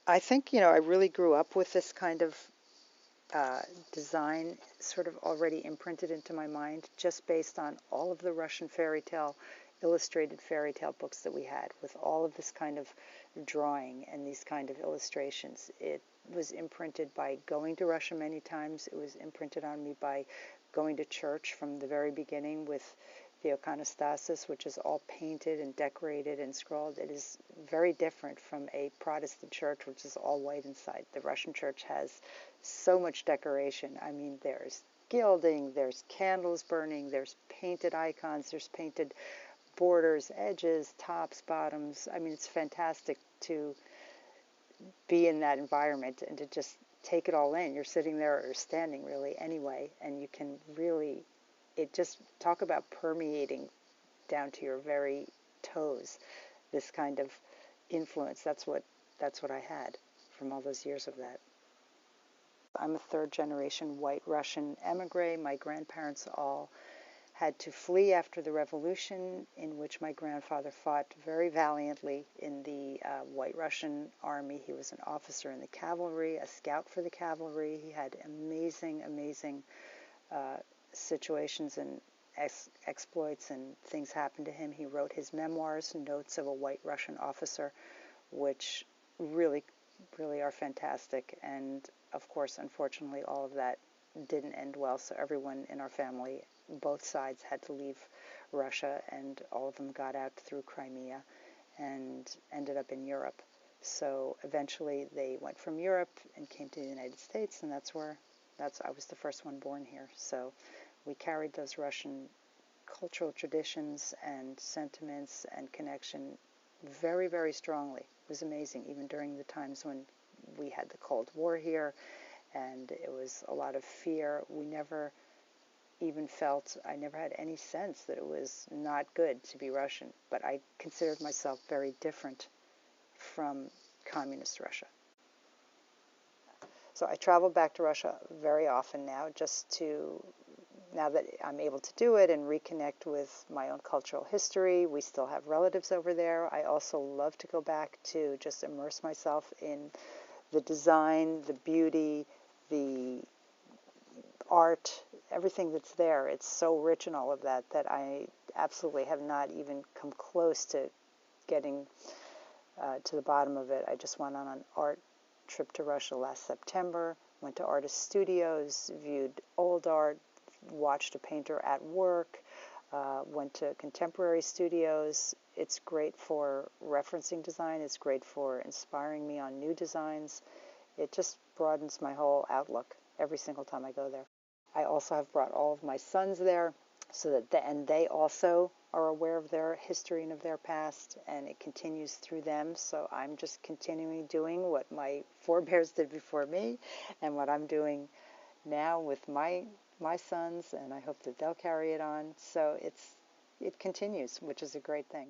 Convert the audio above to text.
I think, I really grew up with this kind of uh, design sort of already imprinted into my mind just based on all of the Russian fairy tale, illustrated fairy tale books that we had with all of this kind of drawing and these kind of illustrations. It was imprinted by going to Russia many times. It was imprinted on me by going to church from the very beginning with the iconostasis, which is all painted and decorated and scrolled. It is very different from a Protestant church, which is all white inside. The Russian church has so much decoration. I mean, there's gilding, there's candles burning, there's painted icons, there's painted borders, edges, tops, bottoms. I mean, it's fantastic to be in that environment and to just take it all in. You're sitting there or standing really anyway, and you can really, it just talk about permeating down to your very toes, this kind of influence. That's what I had from all those years of that. I'm a third generation white Russian emigre. My grandparents all had to flee after the revolution, in which my grandfather fought very valiantly in the White Russian army. He was an officer in the cavalry, a scout for the cavalry. He had amazing, amazing situations and exploits, and things happened to him. He wrote his memoirs, Notes of a White Russian Officer, which really, really are fantastic. And of course, unfortunately, all of that didn't end well. So everyone in our family, both sides, had to leave Russia, and all of them got out through Crimea and ended up in Europe. So eventually they went from Europe and came to the United States, and I was the first one born here. So we carried those Russian cultural traditions and sentiments and connection very, very strongly. It was amazing, even during the times when we had the Cold War here, and it was a lot of fear. We never even I never had any sense that it was not good to be Russian, but I considered myself very different from communist Russia. So I travel back to Russia very often now, now that I'm able to do it and reconnect with my own cultural history. We still have relatives over there. I also love to go back to just immerse myself in the design, the beauty, the art, everything that's there. It's so rich in all of that I absolutely have not even come close to getting to the bottom of it. I just went on an art trip to Russia last September, went to artist studios, viewed old art, watched a painter at work, went to contemporary studios. It's great for referencing design. It's great for inspiring me on new designs. It just broadens my whole outlook every single time I go there. I also have brought all of my sons there, so that and they also are aware of their history and of their past, and it continues through them. So I'm just continuing doing what my forebears did before me, and what I'm doing now with my sons, and I hope that they'll carry it on. So it continues, which is a great thing.